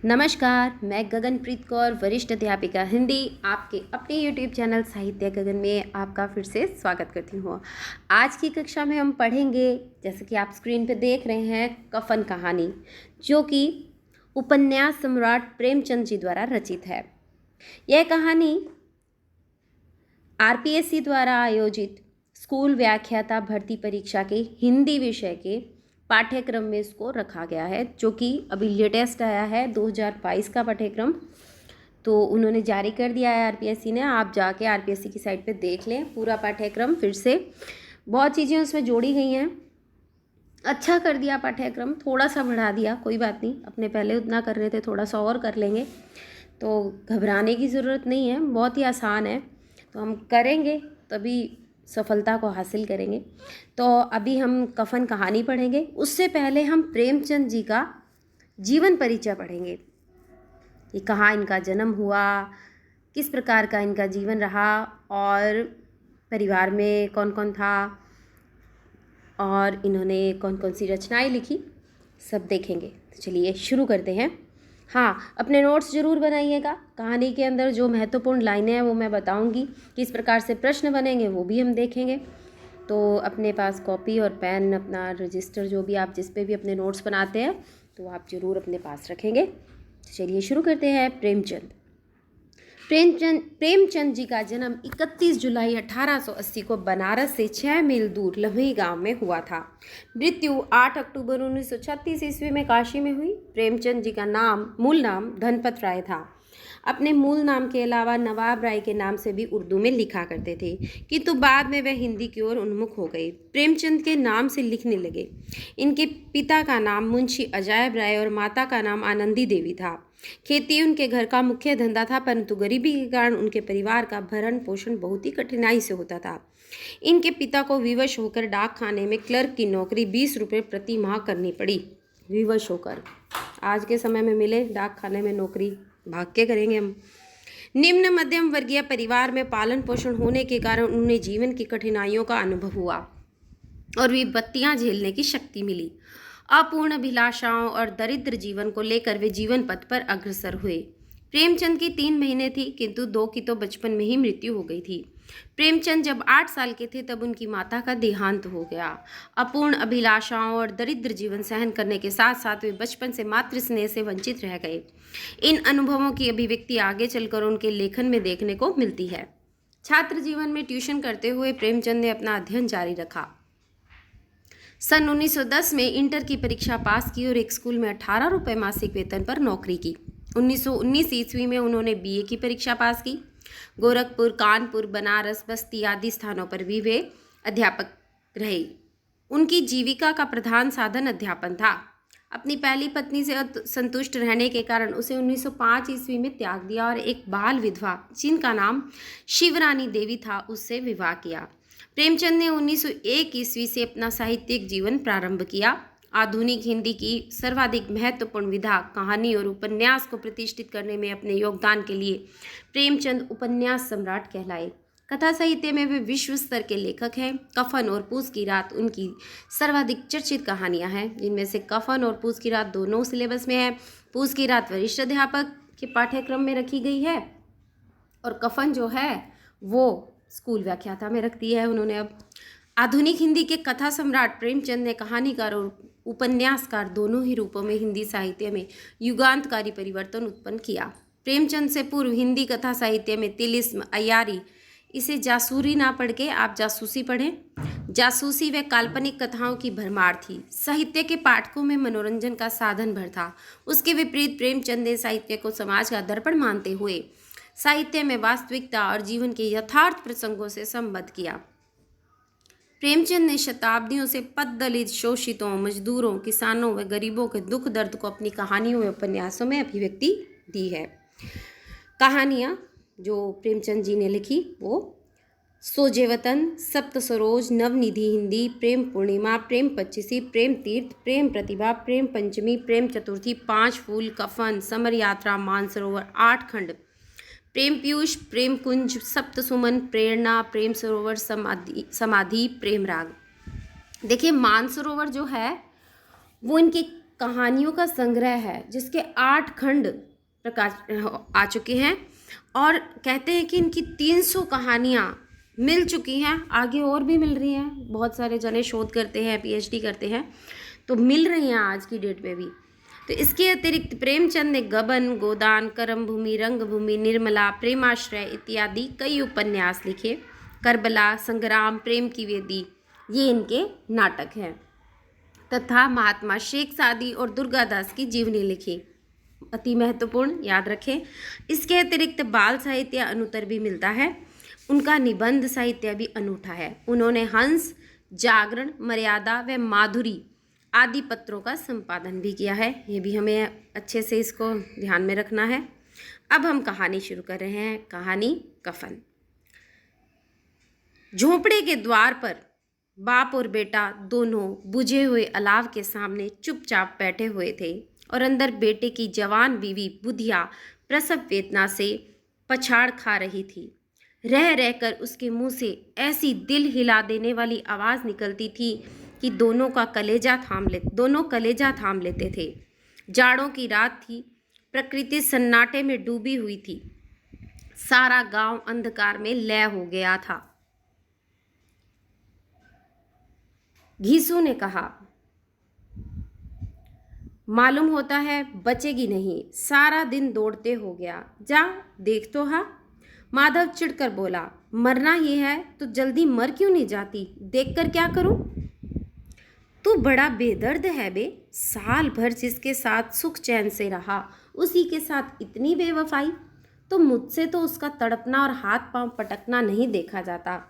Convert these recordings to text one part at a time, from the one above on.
नमस्कार, मैं गगनप्रीत कौर, वरिष्ठ अध्यापिका हिंदी, आपके अपने यूट्यूब चैनल साहित्य गगन में आपका फिर से स्वागत करती हूँ। आज की कक्षा में हम पढ़ेंगे, जैसे कि आप स्क्रीन पर देख रहे हैं, कफन कहानी, जो कि उपन्यास सम्राट प्रेमचंद जी द्वारा रचित है। यह कहानी आरपीएससी द्वारा आयोजित स्कूल व्याख्याता भर्ती परीक्षा के हिंदी विषय के पाठ्यक्रम में इसको रखा गया है, जो कि अभी लेटेस्ट आया है 2022 का पाठ्यक्रम। तो उन्होंने जारी कर दिया है आरपीएससी ने। आप जाके आरपीएससी की साइट पे देख लें पूरा पाठ्यक्रम फिर से। बहुत चीज़ें उसमें जोड़ी गई हैं। अच्छा कर दिया पाठ्यक्रम, थोड़ा सा बढ़ा दिया, कोई बात नहीं। अपने पहले उतना कर रहे थे, थोड़ा सा और कर लेंगे, तो घबराने की ज़रूरत नहीं है। बहुत ही आसान है, तो हम करेंगे तभी सफलता को हासिल करेंगे। तो अभी हम कफन कहानी पढ़ेंगे। उससे पहले हम प्रेमचंद जी का जीवन परिचय पढ़ेंगे कि कहाँ इनका जन्म हुआ, किस प्रकार का इनका जीवन रहा, और परिवार में कौन कौन था, और इन्होंने कौन कौन सी रचनाएं लिखी, सब देखेंगे। तो चलिए शुरू करते हैं। हाँ, अपने नोट्स ज़रूर बनाइएगा। कहानी के अंदर जो महत्वपूर्ण लाइनें हैं वो मैं बताऊंगी, किस प्रकार से प्रश्न बनेंगे वो भी हम देखेंगे। तो अपने पास कॉपी और पेन, अपना रजिस्टर, जो भी आप जिस पे भी अपने नोट्स बनाते हैं, तो आप ज़रूर अपने पास रखेंगे। तो चलिए शुरू करते हैं। प्रेमचंद जी का जन्म 31 जुलाई 1880 को बनारस से 6 मील दूर लम्ही गांव में हुआ था। मृत्यु 8 अक्टूबर 1936 ईस्वी में काशी में हुई। प्रेमचंद जी का मूल नाम धनपत राय था। अपने मूल नाम के अलावा नवाब राय के नाम से भी उर्दू में लिखा करते थे, किंतु बाद में वह हिंदी की ओर उन्मुख हो गए। प्रेमचंद के नाम से लिखने लगे। इनके पिता का नाम मुंशी अजायब राय और माता का नाम आनंदी देवी था। खेती उनके घर का मुख्य धंधा था, परंतु गरीबी के कारण उनके परिवार का भरण पोषण बहुत ही कठिनाई से होता था। इनके पिता को विवश होकर डाक खाने में क्लर्क की नौकरी 20 रुपये प्रति माह करनी पड़ी। विवश होकर, आज के समय में मिले डाक खाने में नौकरी, भाग के करेंगे हम। निम्न मध्यम वर्गीय परिवार में पालन पोषण होने के कारण उन्हें जीवन की कठिनाइयों का अनुभव हुआ और विपत्तियां झेलने की शक्ति मिली। अपूर्ण अभिलाषाओं और दरिद्र जीवन को लेकर वे जीवन पथ पर अग्रसर हुए। प्रेमचंद की 3 महीने थी, किंतु 2 की तो बचपन में ही मृत्यु हो गई थी। प्रेमचंद जब 8 साल के थे तब उनकी माता का देहांत हो गया। अपूर्ण अभिलाषाओं और दरिद्र जीवन सहन करने के साथ साथ वे बचपन से मातृ स्नेह से वंचित रह गए। इन अनुभवों की अभिव्यक्ति आगे चलकर उनके लेखन में देखने को मिलती है। छात्र जीवन में ट्यूशन करते हुए प्रेमचंद ने अपना अध्ययन जारी रखा। सन 1910 में इंटर की परीक्षा पास की और एक स्कूल में 18 रुपये मासिक वेतन पर नौकरी की। 1919 ईस्वी में उन्होंने बीए की परीक्षा पास की। गोरखपुर, कानपुर, बनारस, बस्ती आदि स्थानों पर भी वे अध्यापक रहे। उनकी जीविका का प्रधान साधन अध्यापन था। अपनी पहली पत्नी से संतुष्ट रहने के कारण उसे 1905 ईस्वी में त्याग दिया और एक बाल विधवा, जिनका नाम शिवरानी देवी था, उससे विवाह किया। प्रेमचंद ने 1901 ईस्वी से अपना साहित्यिक जीवन प्रारंभ किया। आधुनिक हिंदी की सर्वाधिक महत्वपूर्ण विधा कहानी और उपन्यास को प्रतिष्ठित करने में अपने योगदान के लिए प्रेमचंद उपन्यास सम्राट कहलाए। कथा साहित्य में वे विश्व स्तर के लेखक हैं। कफन और पूस की रात उनकी सर्वाधिक चर्चित कहानियां हैं, जिनमें से कफन और पूस की रात दोनों सिलेबस में है। पूस की रात वरिष्ठ अध्यापक के पाठ्यक्रम में रखी गई है और कफन जो है वो स्कूल व्याख्याता में रख दी है उन्होंने। अब आधुनिक हिंदी के कथा सम्राट प्रेमचंद ने कहानीकार और उपन्यासकार दोनों ही रूपों में हिंदी साहित्य में युगांतकारी परिवर्तन उत्पन्न किया। प्रेमचंद से पूर्व हिंदी कथा साहित्य में तिलिस्म, अय्यारी, इसे जासूरी ना पढ़ के आप जासूसी पढ़ें, जासूसी व काल्पनिक कथाओं की भरमार थी। साहित्य के पाठकों में मनोरंजन का साधन भर था। उसके विपरीत प्रेमचंद ने साहित्य को समाज का दर्पण मानते हुए साहित्य में वास्तविकता और जीवन के यथार्थ प्रसंगों से संबद्ध किया। प्रेमचंद ने शताब्दियों से पद-दलित, शोषितों, मजदूरों, किसानों व गरीबों के दुख दर्द को अपनी कहानियों व उपन्यासों में अभिव्यक्ति दी है। कहानियाँ जो प्रेमचंद जी ने लिखी वो सोजेवतन, सप्त सरोज, नवनिधि हिंदी, प्रेम पूर्णिमा, प्रेम पच्चीसी, प्रेम तीर्थ, प्रेम प्रतिभा, प्रेम पंचमी, प्रेम चतुर्थी, 5 फूल, कफन, समर यात्रा, मानसरोवर, 8 खंड, प्रेम पीयूष, प्रेम कुंज, सप्त सुमन, प्रेरणा, प्रेम सरोवर, समाधि, प्रेम राग। देखिए, मानसरोवर जो है वो इनकी कहानियों का संग्रह है जिसके 8 खंड प्रकाश आ चुके हैं और कहते हैं कि इनकी 300 कहानियाँ मिल चुकी हैं, आगे और भी मिल रही हैं। बहुत सारे जने शोध करते हैं, पीएचडी करते हैं, तो मिल रही हैं आज की डेट में भी। तो इसके अतिरिक्त प्रेमचंद ने गबन, गोदान, करमभूमि, रंगभूमि, निर्मला, प्रेमाश्रय इत्यादि कई उपन्यास लिखे। करबला, संग्राम, प्रेम की वेदी, ये इनके नाटक हैं तथा महात्मा शेख सादी और दुर्गादास की जीवनी लिखी, अति महत्वपूर्ण, याद रखें। इसके अतिरिक्त बाल साहित्य अनुत्तर भी मिलता है। उनका निबंध साहित्य भी अनूठा है। उन्होंने हंस, जागरण, मर्यादा व माधुरी आदि पत्रों का संपादन भी किया है। ये भी हमें अच्छे से इसको ध्यान में रखना है। अब हम कहानी शुरू कर रहे हैं। कहानी कफन। झोंपड़े के द्वार पर बाप और बेटा दोनों बुझे हुए अलाव के सामने चुपचाप बैठे हुए थे और अंदर बेटे की जवान बीवी बुधिया प्रसव वेदना से पछाड़ खा रही थी। रह रहकर उसके मुंह से ऐसी दिल हिला देने वाली आवाज़ निकलती थी कि दोनों कलेजा थाम लेते थे। जाड़ों की रात थी। प्रकृति सन्नाटे में डूबी हुई थी। सारा गांव अंधकार में लय हो गया था। घीसू ने कहा, मालूम होता है बचेगी नहीं, सारा दिन दौड़ते हो गया, जा देख तो हाँ। माधव चिढ़कर बोला, मरना ही है तो जल्दी मर क्यों नहीं जाती, देखकर क्या करूं? तू बड़ा बेदर्द है बे, साल भर जिसके साथ सुख चैन से रहा उसी के साथ इतनी बेवफाई। तो मुझसे तो उसका तड़पना और हाथ पांव पटकना नहीं देखा जाता।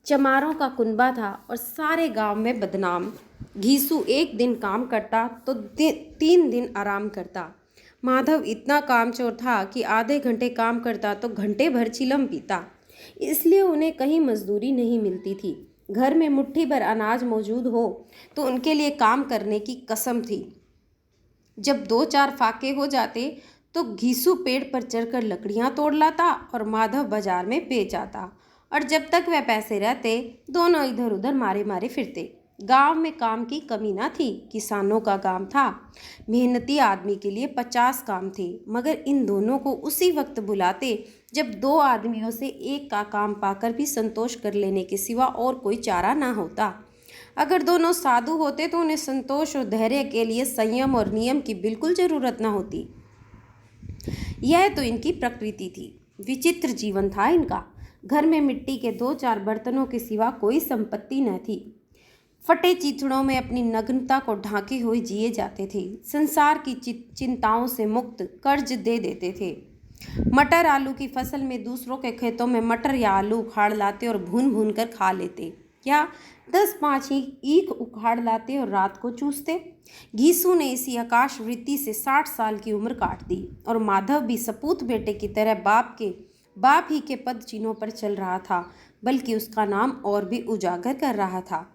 चमारों का कुनबा था और सारे गांव में बदनाम। घीसू एक दिन काम करता तो 3 दिन आराम करता। माधव इतना कामचोर था कि आधे घंटे काम करता तो घंटे भर चिलम पीता। इसलिए उन्हें कहीं मजदूरी नहीं मिलती थी। घर में मुट्ठी भर अनाज मौजूद हो तो उनके लिए काम करने की कसम थी। जब 2-4 फाके हो जाते तो घीसू पेड़ पर चढ़कर लकड़ियां तोड़ लाता और माधव बाजार में बेच आता, और जब तक वह पैसे रहते दोनों इधर उधर मारे मारे फिरते। गांव में काम की कमी ना थी। किसानों का काम था। मेहनती आदमी के लिए 50 काम थे, मगर इन दोनों को उसी वक्त बुलाते जब 2 आदमियों से एक का काम पाकर भी संतोष कर लेने के सिवा और कोई चारा ना होता। अगर दोनों साधु होते तो उन्हें संतोष और धैर्य के लिए संयम और नियम की बिल्कुल ज़रूरत ना होती। यह तो इनकी प्रकृति थी। विचित्र जीवन था इनका। घर में मिट्टी के 2-4 बर्तनों के सिवा कोई संपत्ति न थी। फटे चिथड़ों में अपनी नग्नता को ढांके हुए जिए जाते थे। संसार की चिंताओं से मुक्त कर्ज दे देते थे। मटर आलू की फसल में दूसरों के खेतों में मटर या आलू उखाड़ लाते और भून भून कर खा लेते, या 10-5 ईख उखाड़ लाते और रात को चूसते। घीसू ने इसी आकाश वृत्ति से 60 साल की उम्र काट दी और माधव भी सपूत बेटे की तरह बाप ही के पद चिन्हों पर चल रहा था, बल्कि उसका नाम और भी उजागर कर रहा था।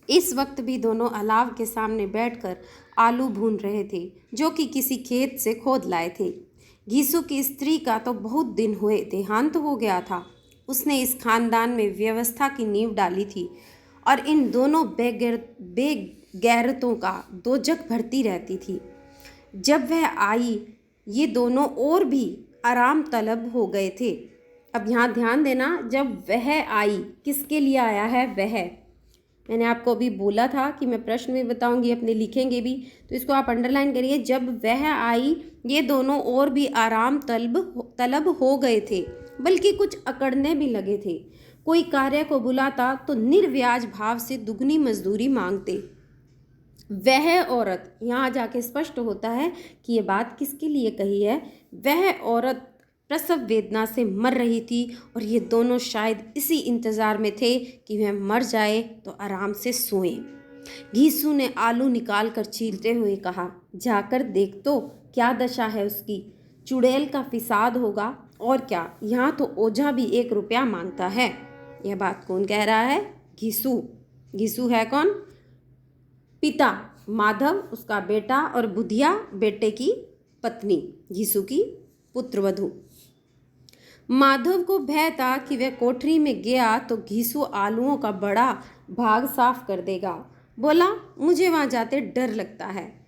इस वक्त भी दोनों अलाव के सामने बैठकर आलू भून रहे थे, जो कि किसी खेत से खोद लाए थे। घीसू की स्त्री का तो बहुत दिन हुए देहांत हो गया था। उसने इस खानदान में व्यवस्था की नींव डाली थी और इन दोनों बेगैरतों का दोजख भरती रहती थी। जब वह आई ये दोनों और भी आराम तलब हो गए थे। अब यहाँ ध्यान देना, जब वह आई किसके लिए आया है वह। मैंने आपको अभी बोला था कि मैं प्रश्न भी बताऊंगी, अपने लिखेंगे भी, तो इसको आप अंडरलाइन करिए। जब वह आई ये दोनों और भी आराम तलब हो गए थे, बल्कि कुछ अकड़ने भी लगे थे। कोई कार्य को बुलाता तो निर्व्याज भाव से दुगनी मजदूरी मांगते। वह औरत, यहाँ जाके स्पष्ट होता है कि ये बात किसके लिए कही है। वह औरत प्रसव वेदना से मर रही थी और ये दोनों शायद इसी इंतज़ार में थे कि वह मर जाए तो आराम से सोएं। घीसू ने आलू निकाल कर छीलते हुए कहा, जाकर देख तो क्या दशा है उसकी। चुड़ैल का फिसाद होगा और क्या। यहाँ तो ओझा भी 1 रुपया मांगता है। यह बात कौन कह रहा है? घीसू। घीसू है कौन? पिता माधव, उसका बेटा, और बुधिया बेटे की पत्नी, घीसू की पुत्रवधू। माधव को भय था कि वह कोठरी में गया तो घीसू आलूओं का बड़ा भाग साफ कर देगा। बोला, मुझे वहाँ जाते डर लगता है।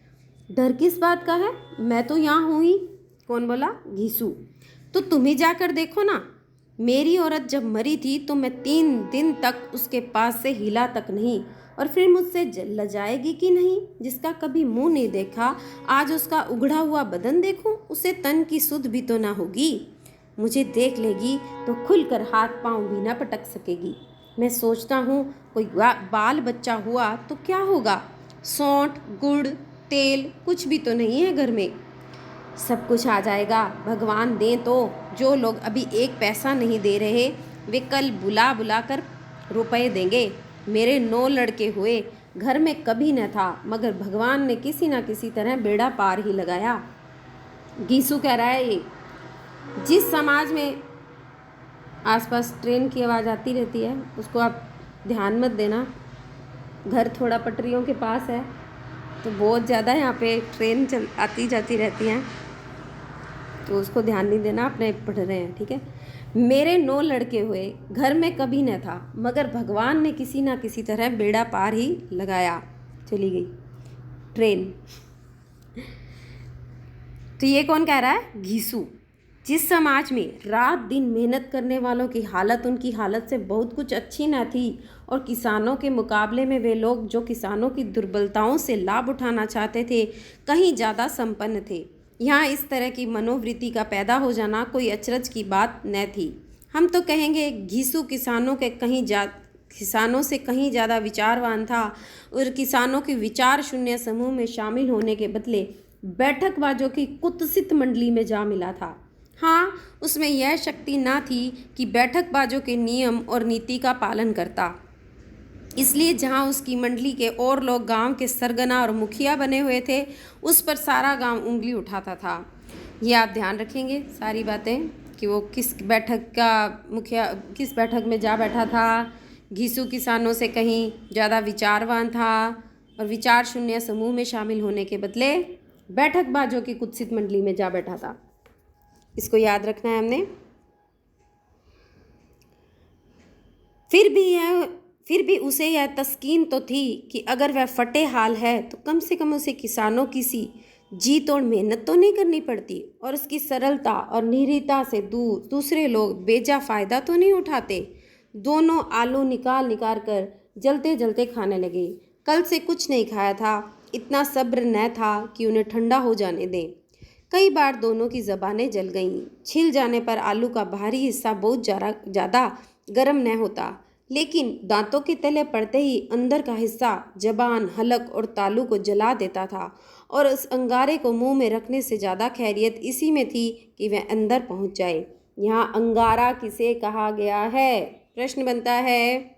डर किस बात का है? मैं तो यहाँ हूँ ही। कौन बोला? घीसू। तो तुम ही जाकर देखो ना। मेरी औरत जब मरी थी तो मैं 3 दिन तक उसके पास से हिला तक नहीं, और फिर मुझसे लजाएगी कि नहीं? जिसका कभी मुंह नहीं देखा, आज उसका उघड़ा हुआ बदन देखूं, उसे तन की सुध भी तो ना होगी। मुझे देख लेगी तो खुलकर हाथ पांव भी ना पटक सकेगी। मैं सोचता हूँ कोई बाल बच्चा हुआ तो क्या होगा? सौंठ, गुड़, तेल कुछ भी तो नहीं है घर में। सब कुछ आ जाएगा, भगवान दें तो। जो लोग अभी 1 पैसा नहीं दे रहे, वे कल बुला बुला कर रुपए देंगे। मेरे 9 लड़के हुए, घर में कभी न था, मगर भगवान ने किसी न किसी तरह बेड़ा पार ही लगाया। गीसू कह रहा है ये, जिस समाज में आसपास ट्रेन की आवाज़ आती रहती है उसको आप ध्यान मत देना। घर थोड़ा पटरियों के पास है तो बहुत ज़्यादा यहाँ पे ट्रेन आती जाती रहती हैं, तो उसको ध्यान नहीं देना, अपने पढ़ रहे हैं, ठीक है। मेरे 9 लड़के हुए, घर में कभी न था, मगर भगवान ने किसी ना किसी तरह बेड़ा पार ही लगाया। चली गई ट्रेन। तो ये कौन कह रहा है? घीसू। जिस समाज में रात दिन मेहनत करने वालों की हालत उनकी हालत से बहुत कुछ अच्छी न थी, और किसानों के मुकाबले में वे लोग जो किसानों की दुर्बलताओं से लाभ उठाना चाहते थे कहीं ज़्यादा संपन्न थे, यहाँ इस तरह की मनोवृत्ति का पैदा हो जाना कोई अचरज की बात न थी। हम तो कहेंगे घीसू किसानों से कहीं ज़्यादा विचारवान था, और किसानों के विचार शून्य समूह में शामिल होने के बदले बैठकबाजों की कुत्सित मंडली में जा मिला था। हाँ, उसमें यह शक्ति ना थी कि बैठकबाजों के नियम और नीति का पालन करता, इसलिए जहाँ उसकी मंडली के और लोग गांव के सरगना और मुखिया बने हुए थे, उस पर सारा गांव उंगली उठाता था। ये आप ध्यान रखेंगे सारी बातें कि वो किस बैठक का मुखिया, किस बैठक में जा बैठा था। घीसू किसानों से कहीं ज़्यादा विचारवान था और विचार शून्य समूह में शामिल होने के बदले बैठकबाजों की कुत्सित मंडली में जा बैठा था। इसको याद रखना है हमने। फिर भी उसे यह तस्कीन तो थी कि अगर वह फटे हाल है तो कम से कम उसे किसानों की सी जी तोड़ मेहनत तो नहीं करनी पड़ती, और उसकी सरलता और निरीता से दूसरे लोग बेजा फ़ायदा तो नहीं उठाते। दोनों आलू निकाल निकाल कर जलते जलते खाने लगे। कल से कुछ नहीं खाया था, इतना सब्र न था कि उन्हें ठंडा हो जाने दें। कई बार दोनों की ज़बानें जल गईं। छिल जाने पर आलू का बाहरी हिस्सा बहुत ज़्यादा गर्म न होता, लेकिन दांतों के तले पड़ते ही अंदर का हिस्सा जबान, हलक और तालू को जला देता था, और उस अंगारे को मुंह में रखने से ज़्यादा खैरियत इसी में थी कि वह अंदर पहुंच जाए। यहाँ अंगारा किसे कहा गया है? प्रश्न बनता है।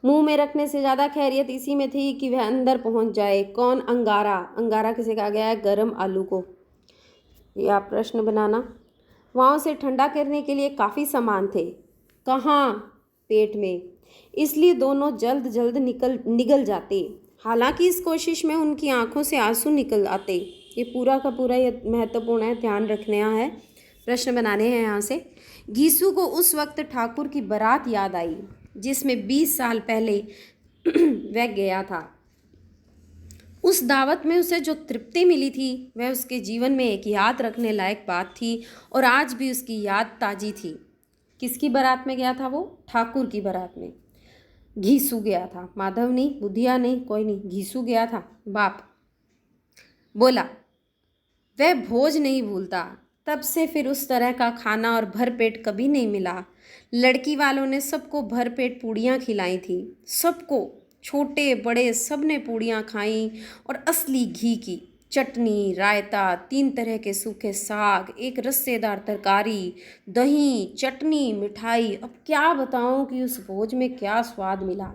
मुंह में रखने से ज़्यादा खैरियत इसी में थी कि वह अंदर पहुंच जाए। कौन अंगारा? अंगारा किसे कहा गया है? गर्म आलू को। ये आप प्रश्न बनाना। वहाँ उसे ठंडा करने के लिए काफ़ी सामान थे। कहाँ? पेट में। इसलिए दोनों जल्द जल्द निगल जाते। हालांकि इस कोशिश में उनकी आंखों से आंसू निकल आते। ये पूरा का पूरा ये महत्वपूर्ण है, ध्यान रखना है, प्रश्न बनाने हैं यहाँ से। घीसू को उस वक्त ठाकुर की बारात याद आई जिसमें 20 साल पहले वह गया था। उस दावत में उसे जो तृप्ति मिली थी वह उसके जीवन में एक याद रखने लायक बात थी, और आज भी उसकी याद ताजी थी। किसकी बारात में गया था वो? ठाकुर की बारात में। घीसू गया था, माधव नहीं, बुधिया नहीं, कोई नहीं, घीसू गया था। बाप बोला, वह भोज नहीं भूलता। तब से फिर उस तरह का खाना और भरपेट कभी नहीं मिला। लड़की वालों ने सबको भरपेट पूड़ियाँ खिलाई थी, सबको, छोटे बड़े सब ने पूड़ियाँ खाईं, और असली घी की चटनी, रायता, 3 तरह के सूखे साग, एक रस्सेदार तरकारी, दही, चटनी, मिठाई। अब क्या बताऊं कि उस भोज में क्या स्वाद मिला।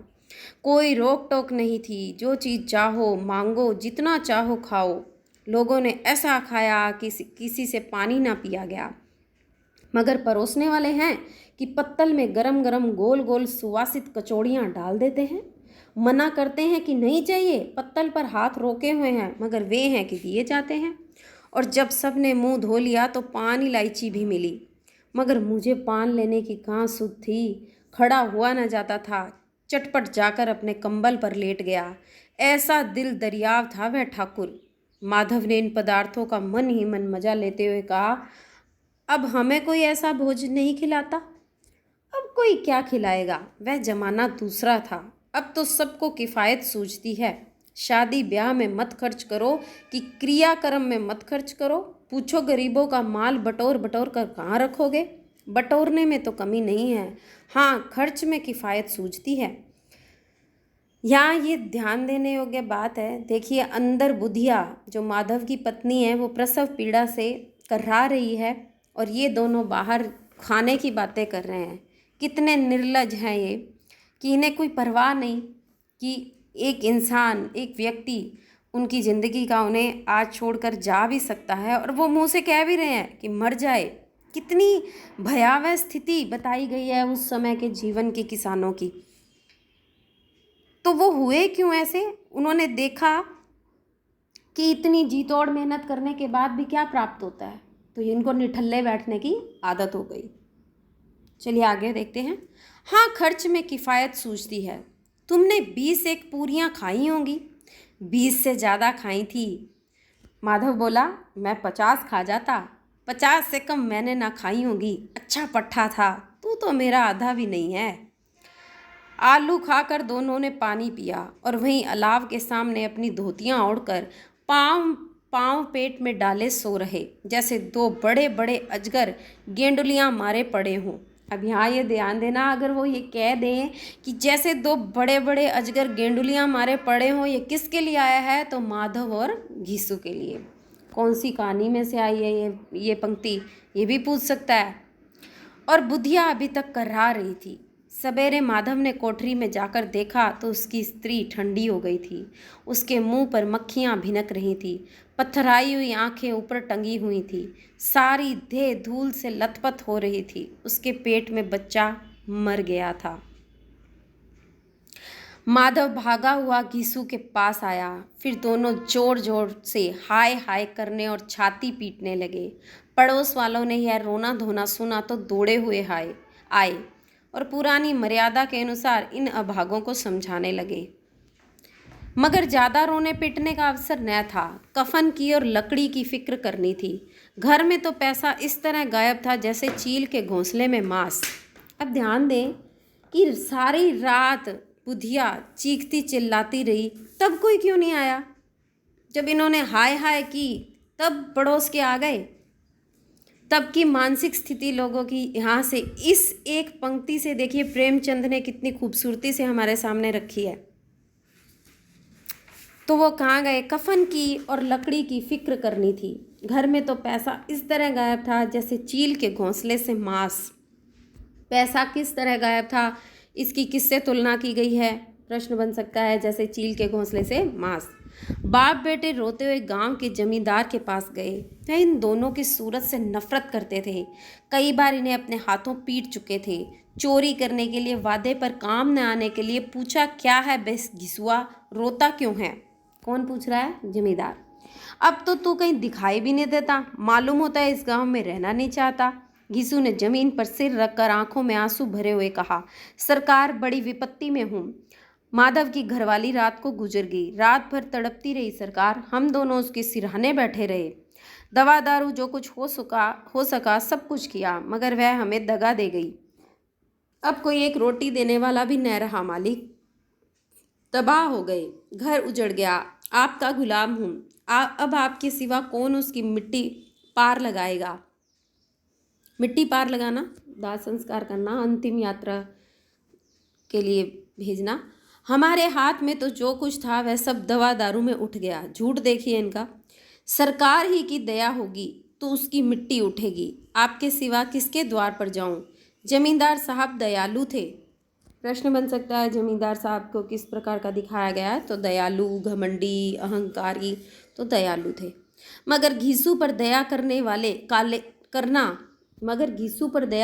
कोई रोक टोक नहीं थी, जो चीज़ चाहो मांगो, जितना चाहो खाओ। लोगों ने ऐसा खाया कि किसी से पानी ना पिया गया। मगर परोसने वाले हैं कि पत्तल में गरम गरम गोल गोल सुवासित कचौड़ियाँ डाल देते हैं। मना करते हैं कि नहीं चाहिए, पत्तल पर हाथ रोके हुए हैं, मगर वे हैं कि दिए जाते हैं। और जब सब ने मुंह धो लिया तो पान इलायची भी मिली, मगर मुझे पान लेने की कहाँ सुध थी। खड़ा हुआ न जाता था, चटपट जाकर अपने कंबल पर लेट गया। ऐसा दिल दरियाव था वह ठाकुर। माधव ने इन पदार्थों का मन ही मन मजा लेते हुए कहा, अब हमें कोई ऐसा भोजन नहीं खिलाता। अब कोई क्या खिलाएगा, वह जमाना दूसरा था। अब तो सबको किफ़ायत सूझती है। शादी ब्याह में मत खर्च करो कि क्रियाक्रम में मत खर्च करो। पूछो गरीबों का माल बटोर बटोर कर कहाँ रखोगे। बटोरने में तो कमी नहीं है, हाँ खर्च में किफ़ायत सूझती है। यहाँ ये ध्यान देने योग्य बात है। देखिए, अंदर बुधिया जो माधव की पत्नी है वो प्रसव पीड़ा से कर्रा रही है और ये दोनों बाहर खाने की बातें कर रहे हैं। कितने निर्लज हैं ये कि इन्हें कोई परवाह नहीं कि एक इंसान, एक व्यक्ति उनकी ज़िंदगी का उन्हें आज छोड़कर जा भी सकता है और वो मुंह से कह भी रहे हैं कि मर जाए। कितनी भयावह स्थिति बताई गई है उस समय के जीवन के किसानों की। तो वो हुए क्यों ऐसे? उन्होंने देखा कि इतनी जी तोड़ मेहनत करने के बाद भी क्या प्राप्त होता है, तो इनको निठल्ले बैठने की आदत हो गई। चलिए आगे देखते हैं। हाँ, खर्च में किफ़ायत सूझती है। तुमने 20 एक पूरियाँ खाई होंगी। 20 से ज़्यादा खाई थी। माधव बोला, मैं 50 खा जाता। 50 से कम मैंने ना खाई होंगी। अच्छा पट्ठा था, तू तो मेरा आधा भी नहीं है। आलू खाकर दोनों ने पानी पिया और वहीं अलाव के सामने अपनी धोतियां ओढ़कर पाँव पाँव पेट में डाले सो रहे, जैसे दो बड़े बड़े अजगर गेंडुलियां मारे पड़े हों। अब यहाँ ये ध्यान देना, अगर वो ये कह दें कि जैसे दो बड़े बड़े अजगर गेंडुलियां मारे पड़े हों, ये किसके लिए आया है? तो माधव और घीसू के लिए। कौन सी कहानी में से आई है ये पंक्ति, ये भी पूछ सकता है। और बुधिया अभी तक कर्रा रही थी। सवेरे माधव ने कोठरी में जाकर देखा तो उसकी स्त्री ठंडी हो गई थी। उसके मुंह पर मक्खियां भिनक रही थी। पत्थराई हुई आंखें ऊपर टंगी हुई थी। सारी देह धूल से लथपथ हो रही थी। उसके पेट में बच्चा मर गया था। माधव भागा हुआ घीसू के पास आया। फिर दोनों जोर जोर से हाय हाय करने और छाती पीटने लगे। पड़ोस वालों ने यह रोना धोना सुना तो दौड़े हुए आए और पुरानी मर्यादा के अनुसार इन अभागों को समझाने लगे। मगर ज़्यादा रोने पिटने का अवसर न था। कफन की और लकड़ी की फिक्र करनी थी। घर में तो पैसा इस तरह गायब था जैसे चील के घोंसले में मांस। अब ध्यान दें कि सारी रात बुधिया चीखती चिल्लाती रही, तब कोई क्यों नहीं आया? जब इन्होंने हाय हाय की तब पड़ोस के आ गए। तब की मानसिक स्थिति लोगों की यहाँ से इस एक पंक्ति से देखिए, प्रेमचंद ने कितनी खूबसूरती से हमारे सामने रखी है। तो वो कहाँ गए? कफन की और लकड़ी की फिक्र करनी थी। घर में तो पैसा इस तरह गायब था जैसे चील के घोंसले से मांस। पैसा किस तरह गायब था, इसकी किससे तुलना की गई है? प्रश्न बन सकता है, जैसे चील के घोंसले से मांस। बाप बेटे रोते हुए गांव के जमींदार के पास गए। वह इन दोनों की सूरत से नफरत करते थे। कई बार इन्हें अपने हाथों पीट चुके थे। चोरी करने के लिए, वादे पर काम न आने के लिए पूछा, क्या है बेस घिसुआ, रोता क्यों है? कौन पूछ रहा है? जमींदार। अब तो तू कहीं दिखाई भी नहीं देता, मालूम होता है इस गांव में रहना नहीं चाहता। घिसू ने जमीन पर सिर रखकर आंखों में आंसू भरे हुए कहा, सरकार बड़ी विपत्ति में हूँ। माधव की घरवाली रात को गुजर गई। रात भर तड़पती रही सरकार। हम दोनों उसके सिरहाने बैठे रहे। दवा दारू जो कुछ हो सका सब कुछ किया, मगर वह हमें दगा दे गई। अब कोई एक रोटी देने वाला भी न रहा मालिक। तबाह हो गए, घर उजड़ गया। आपका गुलाम हूँ। अब आपके सिवा कौन उसकी मिट्टी पार लगाएगा? मिट्टी पार लगाना, दाह संस्कार करना, अंतिम यात्रा के लिए भेजना। हमारे हाथ में तो जो कुछ था वह सब दवा दारू में उठ गया। झूठ देखिए इनका। सरकार ही की दया होगी तो उसकी मिट्टी उठेगी। आपके सिवा किसके द्वार पर जाऊं? जमींदार साहब दयालु थे। प्रश्न बन सकता है, जमींदार साहब को किस प्रकार का दिखाया गया है? तो दयालु, घमंडी, अहंकारी, तो दयालु थे। मगर घीसू पर दया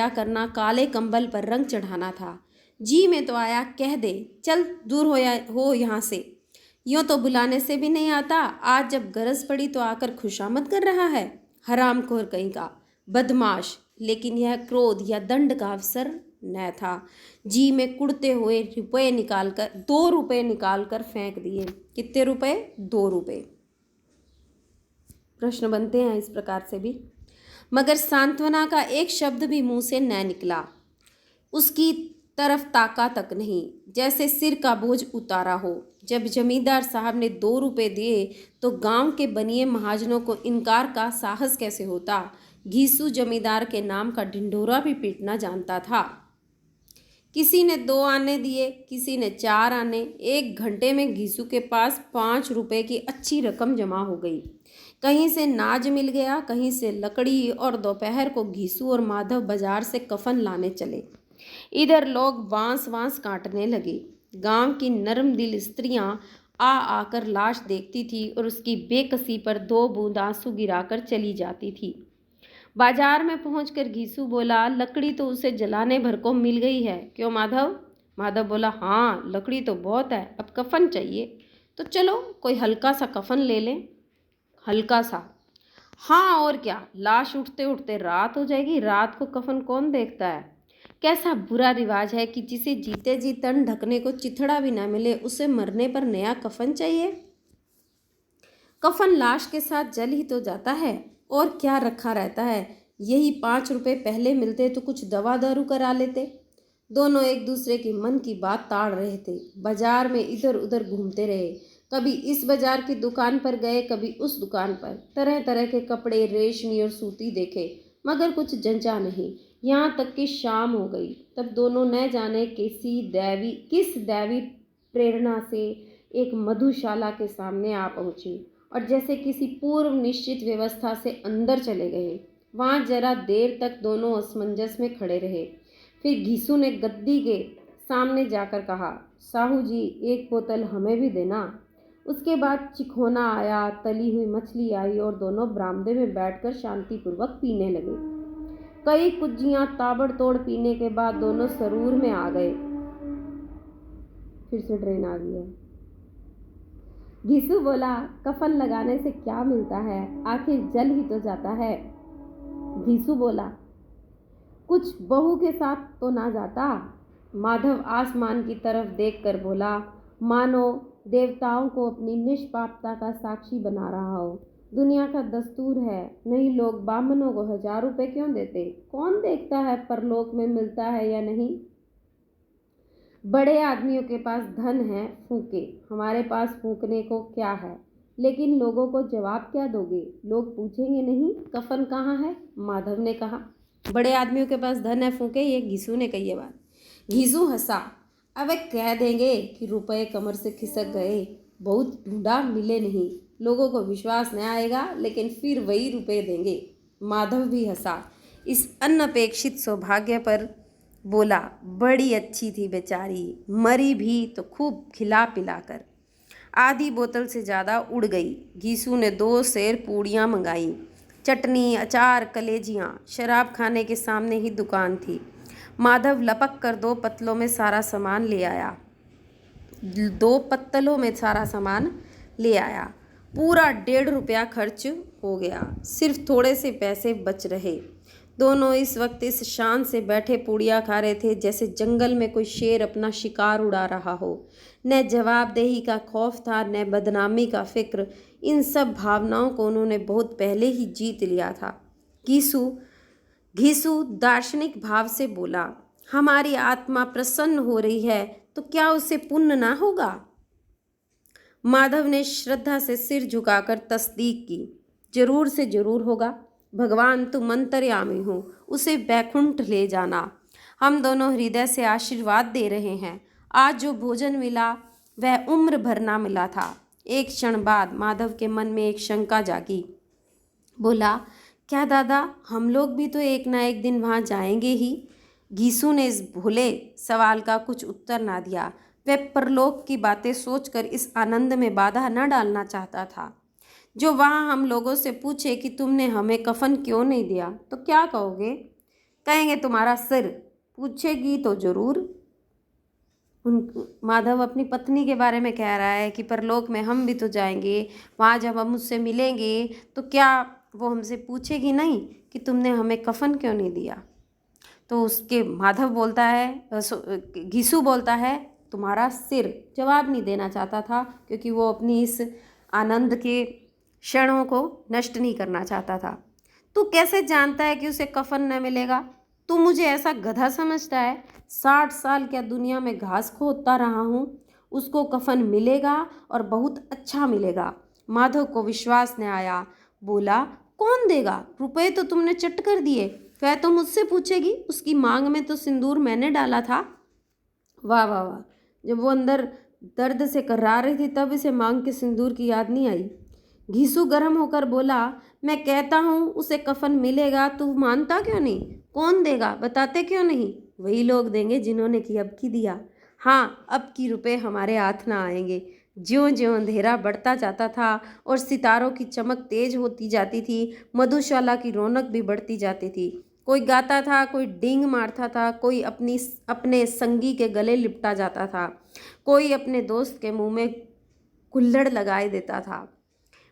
करना काले कंबल पर रंग चढ़ाना था। जी में तो आया, कह दे चल दूर हो यहाँ से। यूँ तो बुलाने से भी नहीं आता, आज जब गरज पड़ी तो आकर खुशामद कर रहा है। हरामखोर कहीं का, बदमाश। लेकिन यह क्रोध या दंड का अवसर न था। जी में कुड़ते हुए रुपए निकालकर 2 रुपए निकालकर फेंक दिए। कितने रुपए? 2 रुपए। प्रश्न बनते हैं इस प्रकार से भी। मगर सांत्वना का एक शब्द भी मुंह से न निकला। उसकी तरफ ताका तक नहीं, जैसे सिर का बोझ उतारा हो। जब जमींदार साहब ने 2 रुपए दिए तो गांव के बनिए महाजनों को इनकार का साहस कैसे होता। घीसू जमींदार के नाम का ढिंढोरा भी पीटना जानता था। किसी ने 2 आने दिए, किसी ने 4 आने। 1 घंटे में घीसू के पास 5 रुपए की अच्छी रकम जमा हो गई। कहीं से नाज मिल गया, कहीं से लकड़ी, और दोपहर को घीसू और माधव बाजार से कफन लाने चले। इधर लोग बांस वांस काटने लगे। गांव की नरम दिल स्त्रियां आ आकर लाश देखती थी और उसकी बेकसी पर 2 बूंद आंसू गिराकर चली जाती थी। बाजार में पहुंचकर घीसू बोला, लकड़ी तो उसे जलाने भर को मिल गई है, क्यों माधव? माधव बोला, हाँ लकड़ी तो बहुत है, अब कफन चाहिए। तो चलो कोई हल्का सा कफन ले लें। हल्का सा? हाँ और क्या, लाश उठते उठते रात हो जाएगी, रात को कफन कौन देखता है। कैसा बुरा रिवाज है कि जिसे जीते जी तन ढकने को चिथड़ा भी ना मिले, उसे मरने पर नया कफन चाहिए। कफन लाश के साथ जल ही तो जाता है, और क्या रखा रहता है। यही 5 रुपए पहले मिलते तो कुछ दवा दारू करा लेते। दोनों एक दूसरे की मन की बात ताड़ रहे थे। बाजार में इधर उधर घूमते रहे। कभी इस बाजार की दुकान पर गए, कभी उस दुकान पर। तरह तरह के कपड़े, रेशमी और सूती देखे, मगर कुछ जंचा नहीं। यहाँ तक कि शाम हो गई। तब दोनों न जाने किस दैवी प्रेरणा से एक मधुशाला के सामने आ पहुँचे और जैसे किसी पूर्व निश्चित व्यवस्था से अंदर चले गए। वहाँ जरा देर तक दोनों असमंजस में खड़े रहे। फिर घीसू ने गद्दी के सामने जाकर कहा, साहू जी एक बोतल हमें भी देना। उसके बाद चिखोना आया, तली हुई मछली आई और दोनों बरामदे में बैठकर शांतिपूर्वक पीने लगे। कई कुज्जियाँ ताबड़तोड़ पीने के बाद दोनों सरूर में आ गए। फिर से ट्रेन आ गई है। घीसू बोला, कफन लगाने से क्या मिलता है, आखिर जल ही तो जाता है। घीसू बोला, कुछ बहू के साथ तो ना जाता। माधव आसमान की तरफ देखकर बोला, मानो देवताओं को अपनी निष्पापता का साक्षी बना रहा हो। दुनिया का दस्तूर है, नहीं लोग बामनों को 1000 रुपए क्यों देते? कौन देखता है परलोक में मिलता है या नहीं। बड़े आदमियों के पास धन है, फूके। हमारे पास फूकने को क्या है, लेकिन लोगों को जवाब क्या दोगे? लोग पूछेंगे नहीं कफन कहाँ है। माधव ने कहा, बड़े आदमियों के पास धन है, फूके। ये घीसू ने कही ये बात। घीसू हंसा, अब कह देंगे कि रुपए कमर से खिसक गए, बहुत ढूंढा मिले नहीं, लोगों को विश्वास न आएगा, लेकिन फिर वही रुपए देंगे। माधव भी हंसा। इस अनपेक्षित सौभाग्य पर बोला, बड़ी अच्छी थी बेचारी, मरी भी तो खूब खिला पिलाकर। आधी बोतल से ज़्यादा उड़ गई। घीसू ने 2 सेर पूड़ियाँ मंगाई, चटनी, अचार, कलेजियाँ। शराब खाने के सामने ही दुकान थी। माधव लपक कर 2 पत्तलों में सारा सामान ले आया। 2 पत्तलों में सारा सामान ले आया। पूरा 1.5 रुपया खर्च हो गया, सिर्फ थोड़े से पैसे बच रहे। दोनों इस वक्त इस शान से बैठे पूड़ियाँ खा रहे थे जैसे जंगल में कोई शेर अपना शिकार उड़ा रहा हो। न जवाबदेही का खौफ था, न बदनामी का फिक्र। इन सब भावनाओं को उन्होंने बहुत पहले ही जीत लिया था। घीसू दार्शनिक भाव से बोला, हमारी आत्मा प्रसन्न हो रही है तो क्या उसे पुण्य ना होगा? माधव ने श्रद्धा से सिर झुकाकर तस्दीक की, जरूर से जरूर होगा। भगवान तुम अंतर्यामी हो, उसे बैकुंठ ले जाना। हम दोनों हृदय से आशीर्वाद दे रहे हैं। आज जो भोजन मिला वह उम्र भर ना मिला था। एक क्षण बाद माधव के मन में एक शंका जागी। बोला, क्या दादा, हम लोग भी तो एक ना एक दिन वहाँ जाएंगे ही? घीसू ने इस भोले सवाल का कुछ उत्तर ना दिया। वह परलोक की बातें सोचकर इस आनंद में बाधा न डालना चाहता था। जो वहाँ हम लोगों से पूछे कि तुमने हमें कफन क्यों नहीं दिया, तो क्या कहोगे? कहेंगे तुम्हारा सिर। पूछेगी तो जरूर। माधव अपनी पत्नी के बारे में कह रहा है कि परलोक में हम भी तो जाएंगे, वहाँ जब हम उससे मिलेंगे तो क्या वो हमसे पूछेगी नहीं कि तुमने हमें कफन क्यों नहीं दिया? तो उसके माधव बोलता है, घीसू बोलता है तुम्हारा सिर। जवाब नहीं देना चाहता था क्योंकि वो अपनी इस आनंद के क्षणों को नष्ट नहीं करना चाहता था। तू कैसे जानता है कि उसे कफन न मिलेगा? तू मुझे ऐसा गधा समझता है? 60 साल क्या दुनिया में घास खोदता रहा हूँ, उसको कफन मिलेगा और बहुत अच्छा मिलेगा। माधव को विश्वास न आया, बोला कौन देगा? रुपए तो तुमने चट कर दिए। वह तो मुझसे पूछेगी, उसकी मांग में तो सिंदूर मैंने डाला था। वाह वाह वाह। जब वो अंदर दर्द से कर्रा रही थी तब इसे मांग के सिंदूर की याद नहीं आई। घीसू गर्म होकर बोला, मैं कहता हूँ उसे कफन मिलेगा, तू मानता क्यों नहीं? कौन देगा बताते क्यों नहीं? वही लोग देंगे जिन्होंने कि अब की दिया। हाँ, अब की रुपए हमारे हाथ ना आएंगे। ज्यों ज्यों अंधेरा बढ़ता जाता था और सितारों की चमक तेज होती जाती थी, मधुशाला की रौनक भी बढ़ती जाती थी। कोई गाता था, कोई डींग मारता था, कोई अपने संगी के गले लिपटा जाता था, कोई अपने दोस्त के मुंह में कुल्हड़ लगाए देता था।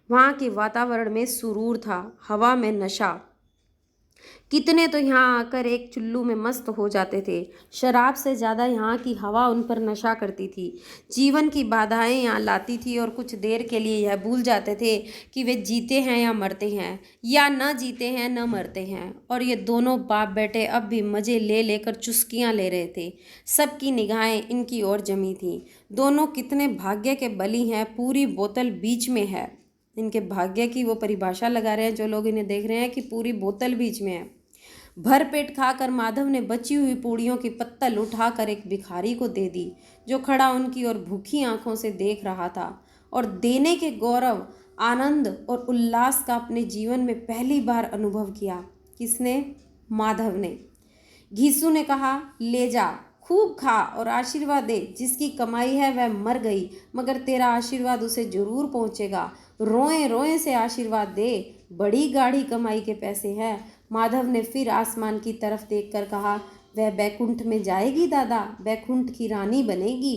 वहाँ के वातावरण में सुरूर था, हवा में नशा। कितने तो यहाँ आकर एक चुल्लू में मस्त हो जाते थे। शराब से ज़्यादा यहाँ की हवा उन पर नशा करती थी, जीवन की बाधाएं यहाँ लाती थी और कुछ देर के लिए यह भूल जाते थे कि वे जीते हैं या मरते हैं, या न जीते हैं न मरते हैं। और ये दोनों बाप बेटे अब भी मज़े ले लेकर चुस्कियाँ ले रहे थे। सबकी निगाहें इनकी ओर जमी थीं। दोनों कितने भाग्य के बली हैं, पूरी बोतल बीच में है। इनके भाग्य की वो परिभाषा लगा रहे हैं जो लोग इन्हें देख रहे हैं कि पूरी बोतल बीच में है। भर पेट खाकर माधव ने बची हुई पूड़ियों की पत्तल उठाकर एक भिखारी को दे दी, जो खड़ा उनकी ओर भूखी आंखों से देख रहा था। और देने के गौरव, आनंद और उल्लास का अपने जीवन में पहली बार अनुभव किया। किसने? माधव ने। घीसू ने कहा, ले जा, खूब खा और आशीर्वाद दे। जिसकी कमाई है वह मर गई, मगर तेरा आशीर्वाद उसे जरूर पहुँचेगा। रोए रोए से आशीर्वाद दे, बड़ी गाढ़ी कमाई के पैसे हैं। माधव ने फिर आसमान की तरफ देखकर कहा, वह बैकुंठ में जाएगी दादा, बैकुंठ की रानी बनेगी।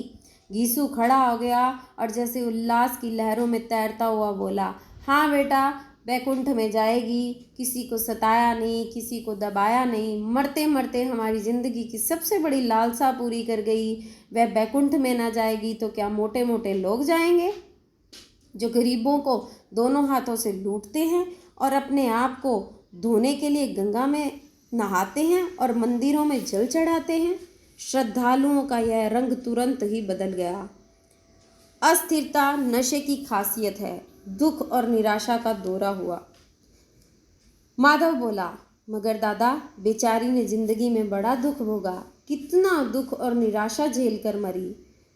घीसू खड़ा हो गया और जैसे उल्लास की लहरों में तैरता हुआ बोला, हाँ बेटा, बैकुंठ में जाएगी। किसी को सताया नहीं, किसी को दबाया नहीं, मरते मरते हमारी ज़िंदगी की सबसे बड़ी लालसा पूरी कर गई। वह बैकुंठ में ना जाएगी तो क्या मोटे मोटे लोग जाएंगे, जो गरीबों को दोनों हाथों से लूटते हैं और अपने आप को धोने के लिए गंगा में नहाते हैं और मंदिरों में जल चढ़ाते हैं। श्रद्धालुओं का यह रंग तुरंत ही बदल गया। अस्थिरता नशे की खासियत है, दुख और निराशा का दौरा हुआ। माधव बोला, मगर दादा, बेचारी ने जिंदगी में बड़ा दुख भोगा, कितना दुख और निराशा झेल कर मरी।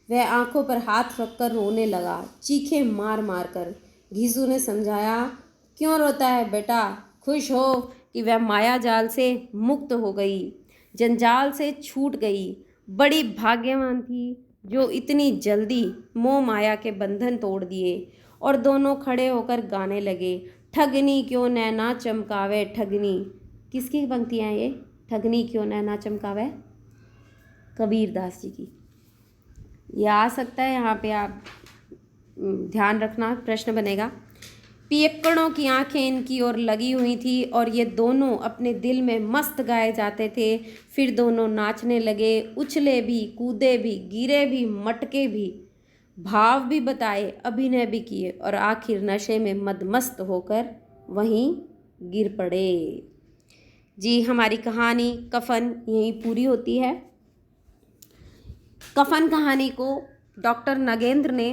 वह आंखों पर हाथ रखकर रोने लगा, चीखें मार मार कर। घीसू ने समझाया, क्यों रोता है बेटा, खुश हो कि वह माया जाल से मुक्त हो गई, जंजाल से छूट गई। बड़ी भाग्यवान थी जो इतनी जल्दी मोह माया के बंधन तोड़ दिए। और दोनों खड़े होकर गाने लगे, ठगनी क्यों नैना चमकावे ठगनी। किसकी पंक्तियाँ हैं ये? ठगनी क्यों नैना चमकावे, कबीर दास जी की। ये आ सकता है, यहाँ पे आप ध्यान रखना, प्रश्न बनेगा। पियक्कड़ों की आंखें इनकी ओर लगी हुई थी और ये दोनों अपने दिल में मस्त गाए जाते थे। फिर दोनों नाचने लगे, उछले भी, कूदे भी, गिरे भी, मटके भी, भाव भी बताए, अभिनय भी किए और आखिर नशे में मदमस्त होकर वहीं गिर पड़े। जी, हमारी कहानी कफन यहीं पूरी होती है। कफन कहानी को डॉक्टर नगेंद्र ने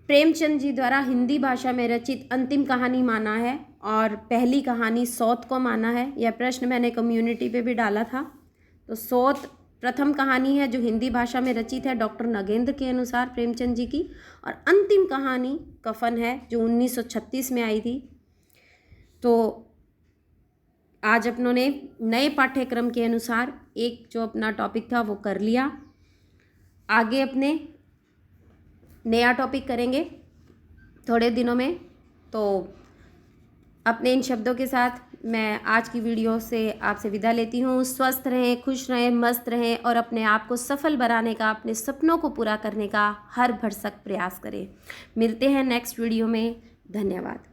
प्रेमचंद जी द्वारा हिंदी भाषा में रचित अंतिम कहानी माना है और पहली कहानी सौत को माना है। यह प्रश्न मैंने कम्युनिटी पे भी डाला था। तो सौत प्रथम कहानी है जो हिंदी भाषा में रचित है डॉक्टर नगेंद्र के अनुसार प्रेमचंद जी की, और अंतिम कहानी कफन है जो 1936 में आई थी। तो आज अपनों ने नए पाठ्यक्रम के अनुसार एक जो अपना टॉपिक था वो कर लिया। आगे अपने नया टॉपिक करेंगे थोड़े दिनों में। तो अपने इन शब्दों के साथ मैं आज की वीडियो से आपसे विदा लेती हूँ। स्वस्थ रहें, खुश रहें, मस्त रहें और अपने आप को सफल बनाने का, अपने सपनों को पूरा करने का हर भरसक प्रयास करें। मिलते हैं नेक्स्ट वीडियो में। धन्यवाद।